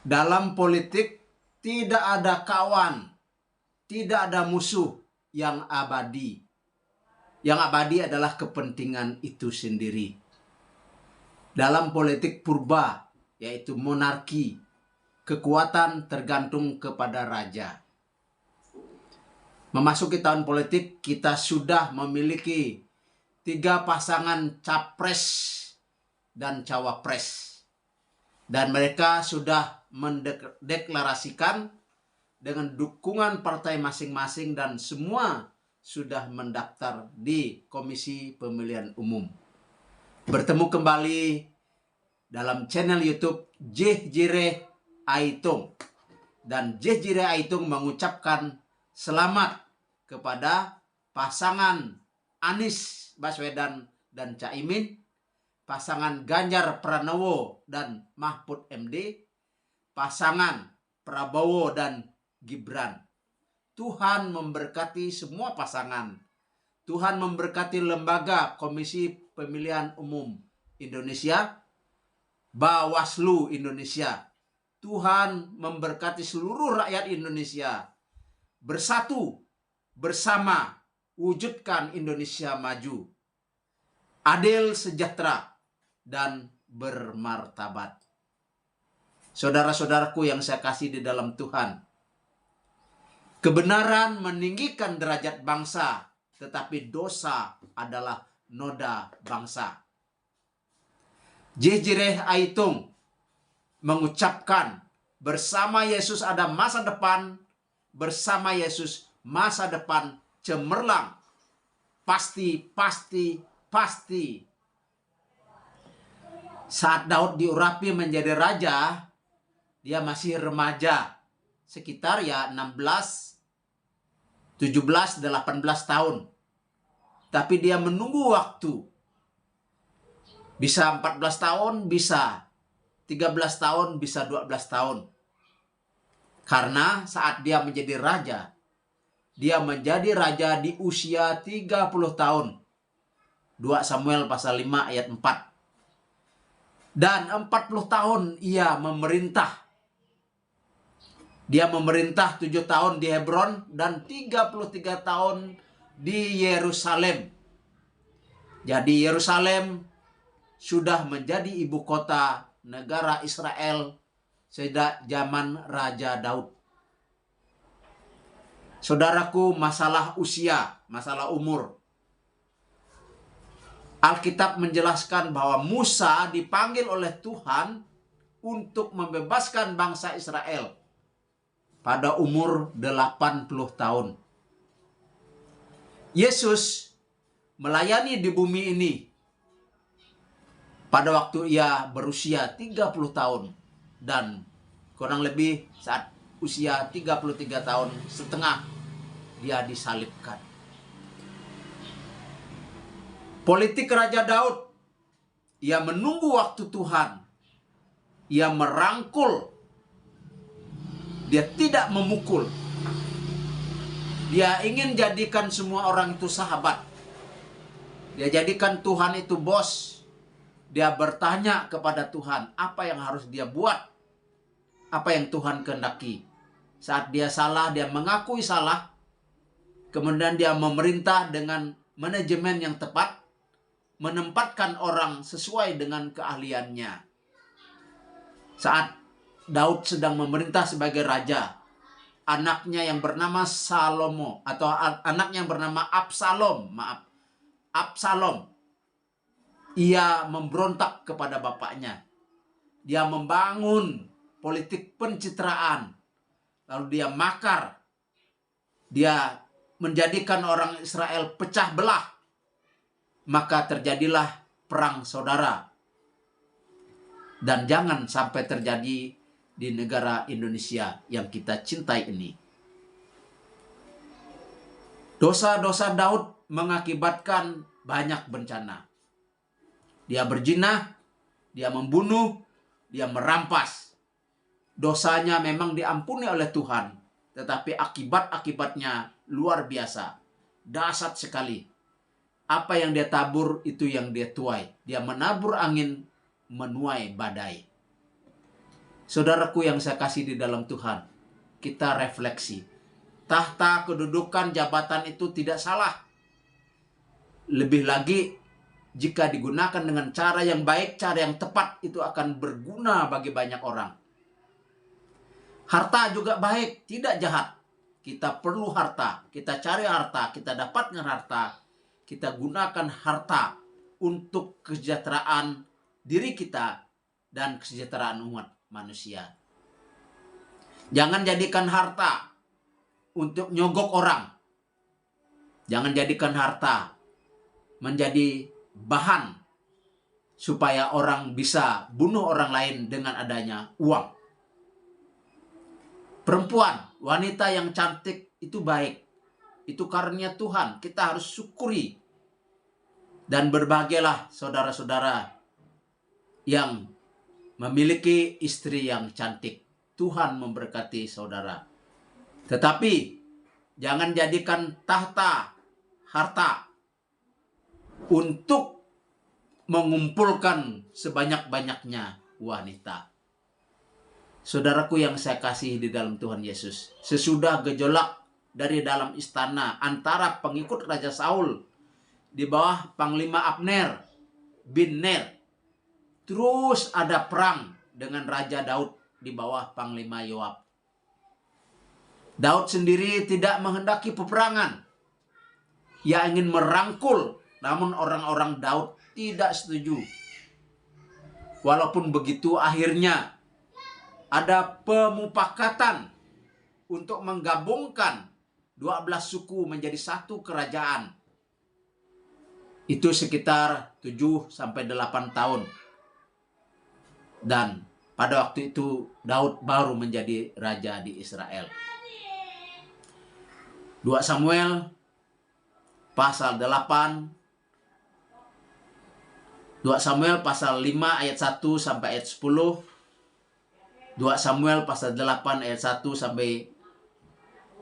Dalam politik tidak ada kawan, tidak ada musuh yang abadi. Yang abadi adalah kepentingan itu sendiri. Dalam politik purba, yaitu monarki, kekuatan tergantung kepada raja. Memasuki tahun politik, kita sudah memiliki 3 pasangan capres dan cawapres. Dan mereka sudah mendeklarasikan dengan dukungan partai masing-masing dan semua sudah mendaftar di Komisi Pemilihan Umum. Bertemu kembali dalam channel YouTube Jejire Aitung. Dan Jejire Aitung mengucapkan selamat kepada pasangan Anies Baswedan dan Caimin, pasangan Ganjar Pranowo dan Mahfud MD, pasangan Prabowo dan Gibran. Tuhan memberkati semua pasangan. Tuhan memberkati lembaga Komisi Pemilihan Umum Indonesia, Bawaslu Indonesia. Tuhan memberkati seluruh rakyat Indonesia. Bersatu, bersama, wujudkan Indonesia maju, adil, sejahtera, dan bermartabat. Saudara-saudaraku yang saya kasih di dalam Tuhan, kebenaran meninggikan derajat bangsa, tetapi dosa adalah noda bangsa. Jejire Aitung mengucapkan, bersama Yesus ada masa depan, bersama Yesus masa depan cemerlang. Pasti, pasti, pasti. Saat Daud diurapi menjadi raja, dia masih remaja, sekitar 16, 17, 18 tahun. Tapi dia menunggu waktu. Bisa 14 tahun, bisa 13 tahun, bisa 12 tahun. Karena saat dia menjadi raja, dia menjadi raja di usia 30 tahun. 2 Samuel pasal 5 ayat 4. Dan 40 tahun ia memerintah. Dia memerintah 7 tahun di Hebron dan 33 tahun di Yerusalem. Jadi Yerusalem sudah menjadi ibu kota negara Israel sejak zaman Raja Daud. Saudaraku, masalah usia, masalah umur. Alkitab menjelaskan bahwa Musa dipanggil oleh Tuhan untuk membebaskan bangsa Israel pada umur 80 tahun. Yesus melayani di bumi ini pada waktu ia berusia 30 tahun. Dan kurang lebih saat usia 33 tahun setengah dia disalibkan. Politik Raja Daud, ia menunggu waktu Tuhan. Ia merangkul. Dia tidak memukul. Dia ingin jadikan semua orang itu sahabat. Dia jadikan Tuhan itu bos. Dia bertanya kepada Tuhan apa yang harus dia buat. Apa yang Tuhan kehendaki. Saat dia salah, dia mengakui salah. Kemudian dia memerintah dengan manajemen yang tepat. Menempatkan orang sesuai dengan keahliannya. Saat Daud sedang memerintah sebagai raja, anaknya yang bernama Salomo atau anaknya yang bernama Absalom, ia memberontak kepada bapaknya. Dia membangun politik pencitraan, lalu dia makar, dia menjadikan orang Israel pecah belah, maka terjadilah perang saudara. Dan jangan sampai terjadi di negara Indonesia yang kita cintai ini. Dosa-dosa Daud mengakibatkan banyak bencana. Dia berzina, dia membunuh, dia merampas. Dosanya memang diampuni oleh Tuhan, tetapi akibat-akibatnya luar biasa, dahsyat sekali. Apa yang dia tabur itu yang dia tuai. Dia menabur angin, menuai badai. Saudaraku yang saya kasih di dalam Tuhan, kita refleksi. Tahta, kedudukan, jabatan itu tidak salah. Lebih lagi, jika digunakan dengan cara yang baik, cara yang tepat, itu akan berguna bagi banyak orang. Harta juga baik, tidak jahat. Kita perlu harta, kita cari harta, kita dapatkan harta, kita gunakan harta untuk kesejahteraan diri kita dan kesejahteraan umat manusia. Jangan jadikan harta untuk nyogok orang. Jangan jadikan harta menjadi bahan supaya orang bisa bunuh orang lain dengan adanya uang. Perempuan, wanita yang cantik itu baik. Itu karunia Tuhan. Kita harus syukuri. Dan berbahagialah saudara-saudara yang memiliki istri yang cantik. Tuhan memberkati saudara. Tetapi jangan jadikan tahta, harta untuk mengumpulkan sebanyak-banyaknya wanita. Saudaraku yang saya kasih di dalam Tuhan Yesus, sesudah gejolak dari dalam istana antara pengikut Raja Saul di bawah Panglima Abner bin Ner, terus ada perang dengan Raja Daud di bawah Panglima Yoab. Daud sendiri tidak menghendaki peperangan. Ia ingin merangkul, namun orang-orang Daud tidak setuju. Walaupun begitu, akhirnya ada pemufakatan untuk menggabungkan 12 suku menjadi satu kerajaan. Itu sekitar 7-8 tahun. Dan pada waktu itu Daud baru menjadi raja di Israel. 2 Samuel pasal 8, 2 Samuel pasal 5 ayat 1 sampai ayat 10, 2 Samuel pasal 8 ayat 1 sampai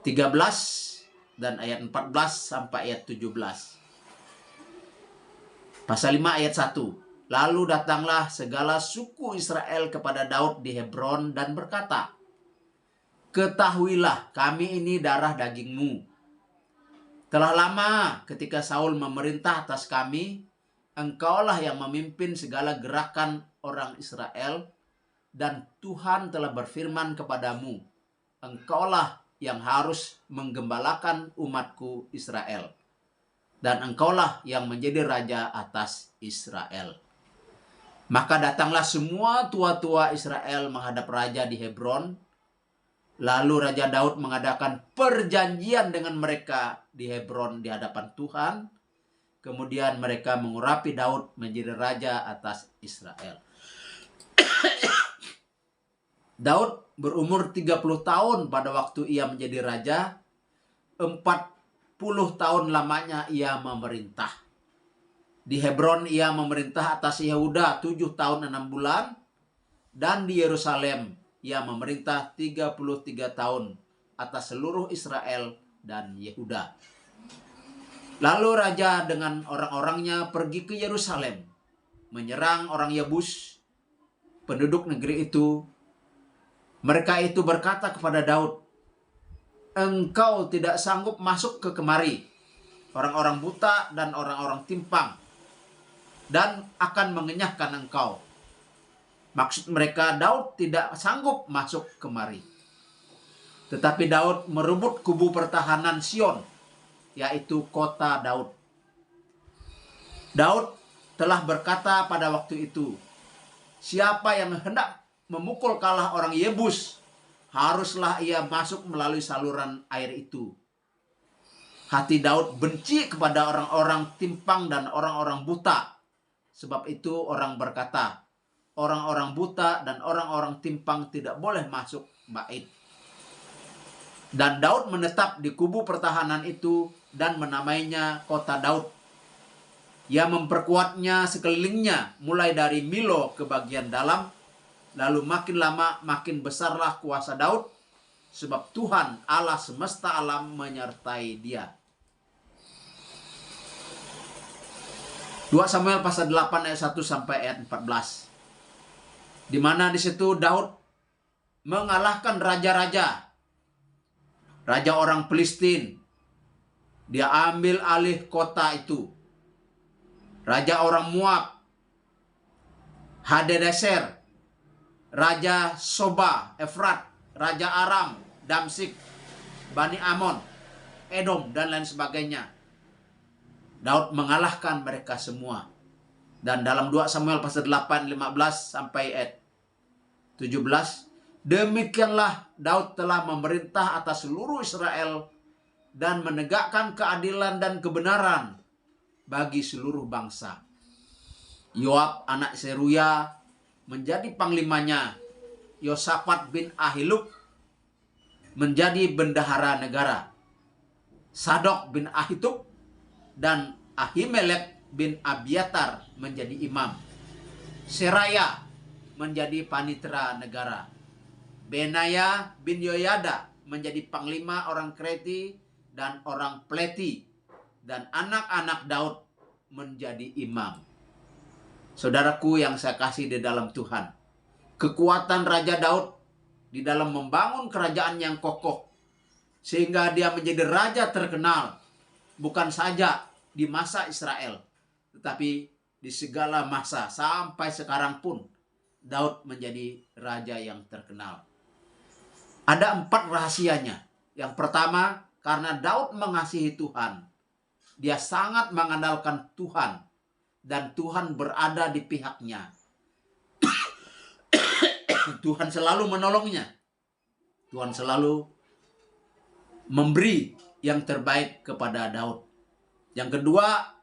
13, dan ayat 14 sampai ayat 17. Pasal 5 ayat 1. Lalu datanglah segala suku Israel kepada Daud di Hebron dan berkata, "Ketahuilah, kami ini darah dagingmu. Telah lama ketika Saul memerintah atas kami, engkaulah yang memimpin segala gerakan orang Israel, dan Tuhan telah berfirman kepadamu, engkaulah yang harus menggembalakan umatku Israel, dan engkaulah yang menjadi raja atas Israel." Maka datanglah semua tua-tua Israel menghadap raja di Hebron. Lalu Raja Daud mengadakan perjanjian dengan mereka di Hebron di hadapan Tuhan. Kemudian mereka mengurapi Daud menjadi raja atas Israel. Daud berumur 30 tahun pada waktu ia menjadi raja. 40 tahun lamanya ia memerintah. Di Hebron ia memerintah atas Yehuda 7 tahun 6 bulan. Dan di Yerusalem ia memerintah 33 tahun atas seluruh Israel dan Yehuda. Lalu raja dengan orang-orangnya pergi ke Yerusalem, menyerang orang Yebus, penduduk negeri itu. Mereka itu berkata kepada Daud, "Engkau tidak sanggup masuk ke kemari, orang-orang buta dan orang-orang timpang, dan akan mengenyahkan engkau." Maksud mereka, Daud tidak sanggup masuk kemari. Tetapi Daud merebut kubu pertahanan Sion, yaitu kota Daud. Daud telah berkata pada waktu itu, "Siapa yang hendak memukul kalah orang Yebus, haruslah ia masuk melalui saluran air itu." Hati Daud benci kepada orang-orang timpang dan orang-orang buta. Sebab itu orang berkata, orang-orang buta dan orang-orang timpang tidak boleh masuk bait. Dan Daud menetap di kubu pertahanan itu dan menamainya kota Daud. Ia memperkuatnya sekelilingnya mulai dari Milo ke bagian dalam. Lalu makin lama makin besarlah kuasa Daud, sebab Tuhan Allah semesta alam menyertai dia. 2 Samuel pasal 8 ayat 1 sampai ayat 14. Di mana di situ Daud mengalahkan raja-raja. Raja orang Filistin, dia ambil alih kota itu. Raja orang Moab, Hadadeser, Raja Soba, Efrat, Raja Aram, Damsik, Bani Amon, Edom, dan lain sebagainya. Daud mengalahkan mereka semua. Dan dalam 2 Samuel pasal 8, 15 sampai ayat 17, demikianlah Daud telah memerintah atas seluruh Israel dan menegakkan keadilan dan kebenaran bagi seluruh bangsa. Yoab anak Seruya menjadi panglimanya. Yosafat bin Ahilud menjadi bendahara negara. Sadok bin Ahitub dan Ahimelek bin Abiatar menjadi imam. Seraya menjadi panitera negara. Benaya bin Yoyada menjadi panglima orang Kreti dan orang Pleti, dan anak-anak Daud menjadi imam. Saudaraku yang saya kasih di dalam Tuhan, kekuatan Raja Daud di dalam membangun kerajaan yang kokoh, sehingga dia menjadi raja terkenal, bukan saja di masa Israel, tetapi di segala masa sampai sekarang pun Daud menjadi raja yang terkenal. Ada 4 rahasianya. Yang pertama, karena Daud mengasihi Tuhan. Dia sangat mengandalkan Tuhan. Dan Tuhan berada di pihaknya. Tuhan selalu menolongnya. Tuhan selalu memberi yang terbaik kepada Daud. Yang kedua,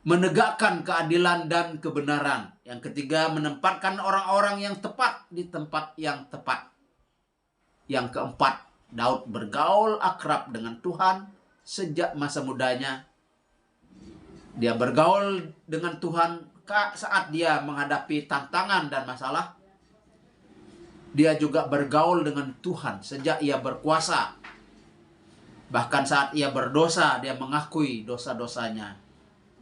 menegakkan keadilan dan kebenaran. Yang ketiga, menempatkan orang-orang yang tepat di tempat yang tepat. Yang keempat, Daud bergaul akrab dengan Tuhan sejak masa mudanya. Dia bergaul dengan Tuhan saat dia menghadapi tantangan dan masalah. Dia juga bergaul dengan Tuhan sejak ia berkuasa. Bahkan saat ia berdosa, dia mengakui dosa-dosanya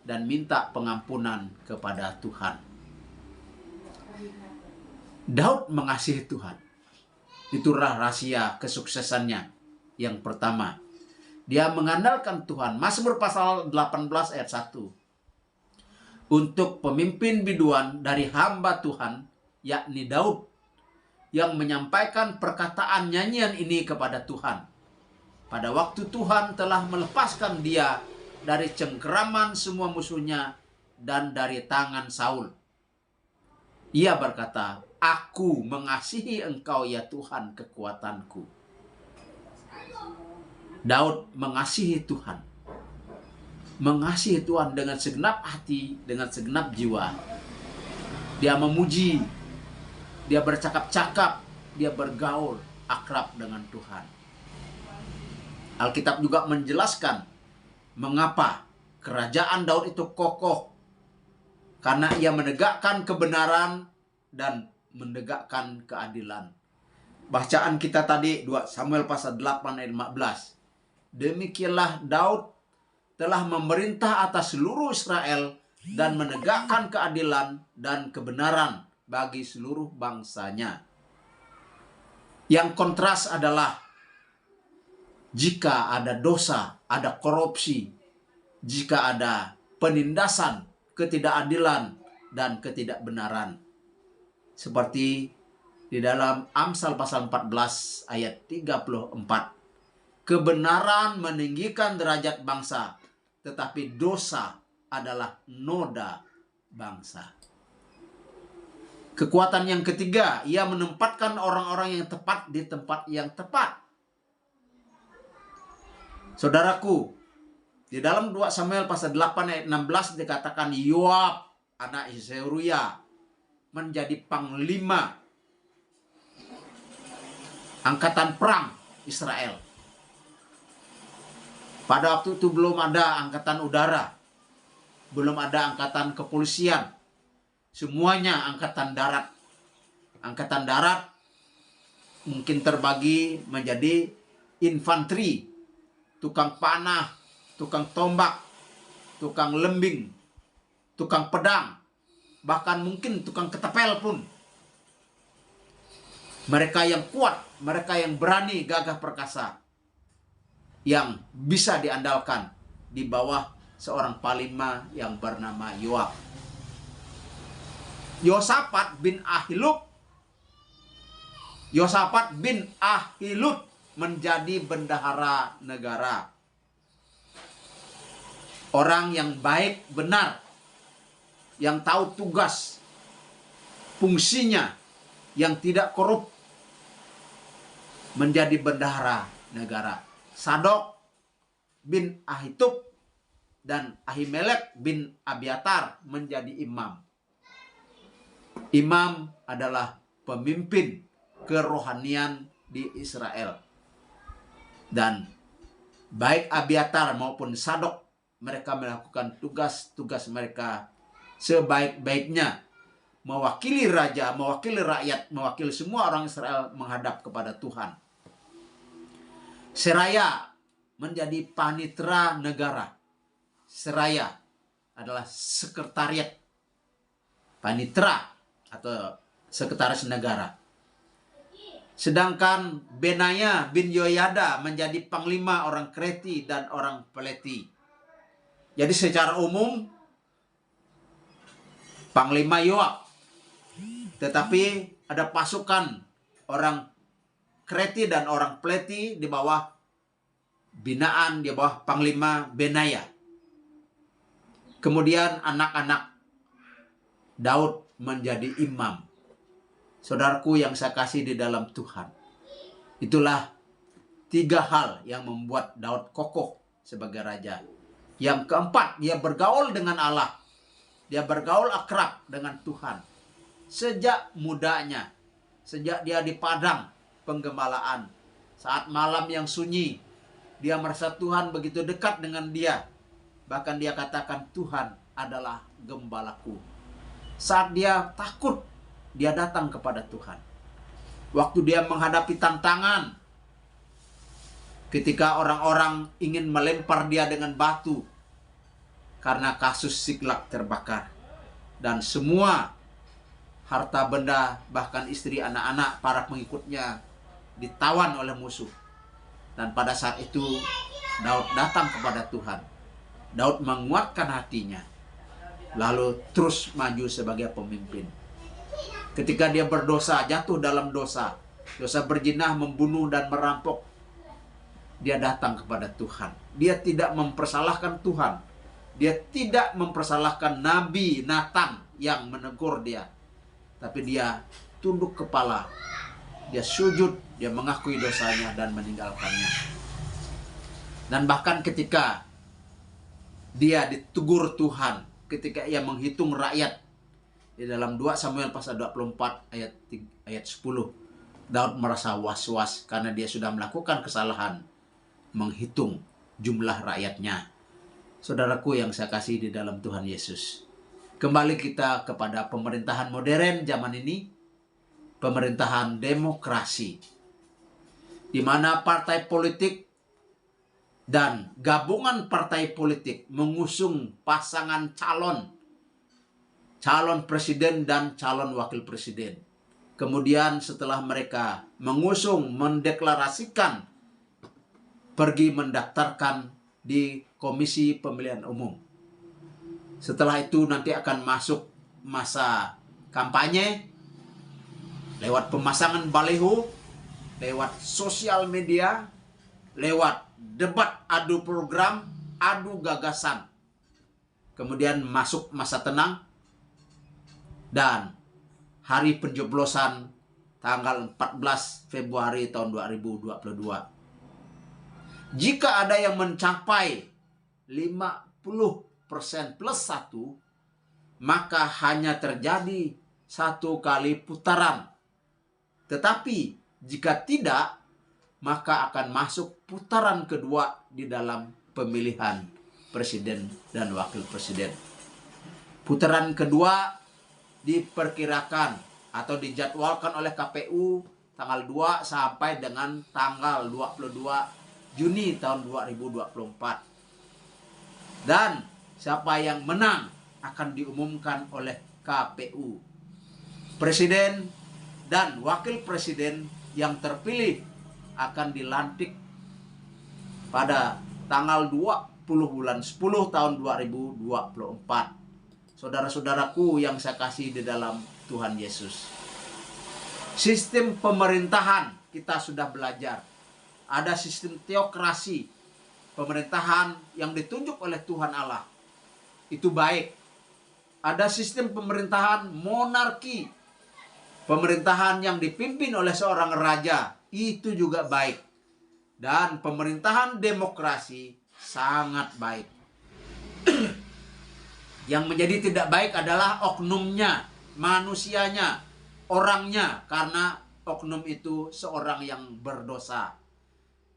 dan minta pengampunan kepada Tuhan. Daud mengasihi Tuhan. Itulah rahasia kesuksesannya. Yang pertama, dia mengandalkan Tuhan. Mazmur pasal 18 ayat 1. Untuk pemimpin biduan dari hamba Tuhan, yakni Daud, yang menyampaikan perkataan nyanyian ini kepada Tuhan. Pada waktu Tuhan telah melepaskan dia dari cengkeraman semua musuhnya dan dari tangan Saul. Ia berkata, "Aku mengasihi Engkau ya Tuhan kekuatanku." Daud mengasihi Tuhan. Mengasihi Tuhan dengan segenap hati, dengan segenap jiwa. Dia memuji, dia bercakap-cakap, dia bergaul akrab dengan Tuhan. Alkitab juga menjelaskan mengapa kerajaan Daud itu kokoh. Karena ia menegakkan kebenaran dan menegakkan keadilan. Bacaan kita tadi 2 Samuel pasal 8 ayat 15. Demikianlah Daud telah memerintah atas seluruh Israel dan menegakkan keadilan dan kebenaran bagi seluruh bangsanya. Yang kontras adalah jika ada dosa, ada korupsi, jika ada penindasan, ketidakadilan, dan ketidakbenaran. Seperti di dalam Amsal pasal 14 ayat 34. Kebenaran meninggikan derajat bangsa, tetapi dosa adalah noda bangsa. Kekuatan yang ketiga, ia menempatkan orang-orang yang tepat di tempat yang tepat. Saudaraku, di dalam 2 Samuel pasal 8 ayat 16 dikatakan Yoab anak Seruya menjadi panglima angkatan perang Israel. Pada waktu itu belum ada angkatan udara, belum ada angkatan kepolisian, semuanya angkatan darat. Angkatan darat mungkin terbagi menjadi infanteri, tukang panah, tukang tombak, tukang lembing, tukang pedang, bahkan mungkin tukang ketapel pun. Mereka yang kuat, mereka yang berani, gagah perkasa, yang bisa diandalkan di bawah seorang panglima yang bernama Yoab. Yosafat bin Ahilud menjadi bendahara negara. Orang yang baik, benar, yang tahu tugas, fungsinya, yang tidak korup, menjadi bendahara negara. Sadok bin Ahitub dan Ahimelek bin Abiatar menjadi imam. Imam adalah pemimpin kerohanian di Israel. Dan baik Abiatar maupun Sadok, mereka melakukan tugas-tugas mereka sebaik-baiknya. Mewakili raja, mewakili rakyat, mewakili semua orang Israel menghadap kepada Tuhan. Seraya menjadi panitera negara. Seraya adalah sekretariat panitera atau sekretaris negara. Sedangkan Benaya bin Yoyada menjadi panglima orang Kreti dan orang Peleti. Jadi secara umum panglima Yoab. Tetapi ada pasukan orang Kreti dan orang Peleti di bawah binaan, di bawah panglima Benaya. Kemudian anak-anak Daud menjadi imam. Saudaraku yang saya kasih di dalam Tuhan. Itulah 3 hal yang membuat Daud kokoh sebagai raja. Yang keempat, dia bergaul dengan Allah. Dia bergaul akrab dengan Tuhan. Sejak mudanya, sejak dia di padang penggembalaan, saat malam yang sunyi, dia merasa Tuhan begitu dekat dengan dia. Bahkan dia katakan, Tuhan adalah gembalaku. Saat dia takut, dia datang kepada Tuhan. Waktu dia menghadapi tantangan, ketika orang-orang ingin melempar dia dengan batu karena kasus Siklag terbakar, dan semua harta benda, bahkan istri, anak-anak, para pengikutnya ditawan oleh musuh. Dan pada saat itu Daud datang kepada Tuhan. Daud menguatkan hatinya, lalu terus maju sebagai pemimpin. Ketika dia berdosa, jatuh dalam dosa berzina, membunuh dan merampok, dia datang kepada Tuhan. Dia tidak mempersalahkan Tuhan. Dia tidak mempersalahkan Nabi Nathan yang menegur dia. Tapi dia tunduk kepala, dia sujud, dia mengakui dosanya dan meninggalkannya. Dan bahkan ketika dia ditegur Tuhan, ketika ia menghitung rakyat, di dalam 2 Samuel pasal 24 ayat 10, Daud merasa was-was karena dia sudah melakukan kesalahan menghitung jumlah rakyatnya. Saudaraku yang saya kasih di dalam Tuhan Yesus, kembali kita kepada pemerintahan modern zaman ini, pemerintahan demokrasi, di mana partai politik dan gabungan partai politik mengusung pasangan calon presiden dan calon wakil presiden. Kemudian setelah mereka mengusung, mendeklarasikan, pergi mendaftarkan di Komisi Pemilihan Umum. Setelah itu nanti akan masuk masa kampanye lewat pemasangan baliho, lewat sosial media, lewat debat adu program, adu gagasan. Kemudian masuk masa tenang dan hari pencoblosan tanggal 14 Februari tahun 2022. Jika ada yang mencapai 50% plus 1, maka hanya terjadi 1 kali putaran. Tetapi jika tidak, maka akan masuk putaran kedua di dalam pemilihan presiden dan wakil presiden. Putaran kedua diperkirakan atau dijadwalkan oleh KPU tanggal 2 sampai dengan tanggal 22 Juni tahun 2024. Dan siapa yang menang akan diumumkan oleh KPU. Presiden dan wakil presiden yang terpilih akan dilantik pada tanggal 20 bulan 10 tahun 2024. Saudara-saudaraku yang saya kasih di dalam Tuhan Yesus. Sistem pemerintahan kita sudah belajar. Ada sistem teokrasi, pemerintahan yang ditunjuk oleh Tuhan Allah. Itu baik. Ada sistem pemerintahan monarki, pemerintahan yang dipimpin oleh seorang raja. Itu juga baik. Dan pemerintahan demokrasi sangat baik. Yang menjadi tidak baik adalah oknumnya, manusianya, orangnya, karena oknum itu seorang yang berdosa.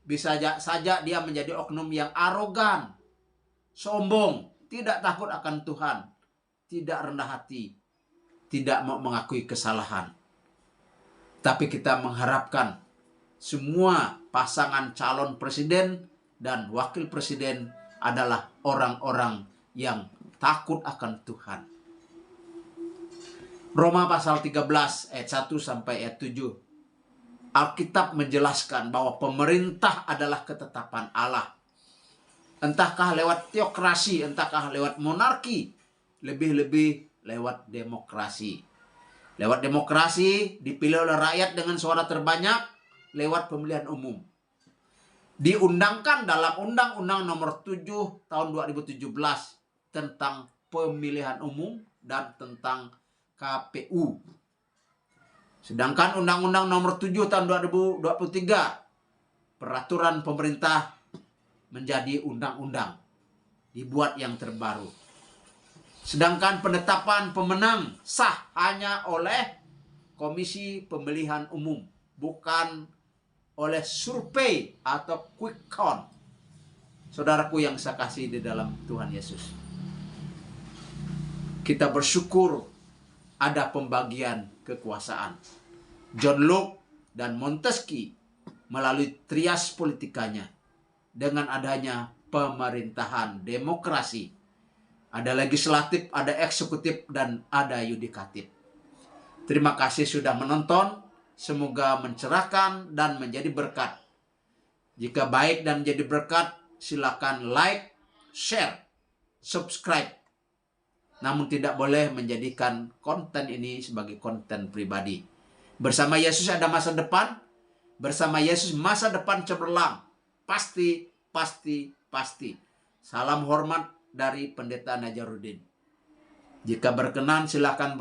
Bisa saja dia menjadi oknum yang arogan, sombong, tidak takut akan Tuhan, tidak rendah hati, tidak mau mengakui kesalahan. Tapi kita mengharapkan semua pasangan calon presiden dan wakil presiden adalah orang-orang yang takut akan Tuhan. Roma pasal 13 ayat 1 sampai ayat 7. Alkitab menjelaskan bahwa pemerintah adalah ketetapan Allah. Entahkah lewat teokrasi, entahkah lewat monarki, lebih-lebih lewat demokrasi. Lewat demokrasi dipilih oleh rakyat dengan suara terbanyak lewat pemilihan umum. Diundangkan dalam Undang-Undang Nomor 7 tahun 2017 tentang pemilihan umum dan tentang KPU. Sedangkan Undang-Undang Nomor 7 tahun 2023 peraturan pemerintah menjadi undang-undang, dibuat yang terbaru. Sedangkan penetapan pemenang sah hanya oleh Komisi Pemilihan Umum, bukan oleh survei atau quick count. Saudaraku yang saya kasih di dalam Tuhan Yesus, kita bersyukur ada pembagian kekuasaan. John Locke dan Montesquieu melalui trias politikanya dengan adanya pemerintahan demokrasi. Ada legislatif, ada eksekutif, dan ada yudikatif. Terima kasih sudah menonton. Semoga mencerahkan dan menjadi berkat. Jika baik dan menjadi berkat, silakan like, share, subscribe. Namun tidak boleh menjadikan konten ini sebagai konten pribadi. Bersama Yesus ada masa depan. Bersama Yesus masa depan cemerlang. Pasti, pasti, pasti. Salam hormat dari Pendeta Najarudin. Jika berkenan silakan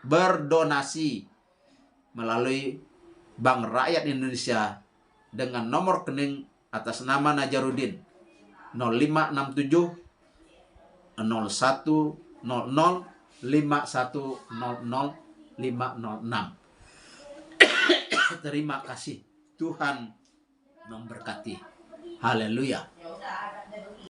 berdonasi melalui Bank Rakyat Indonesia dengan nomor rekening atas nama Najarudin 0567 0100 5100 506. Terima kasih. Tuhan memberkati. Haleluya.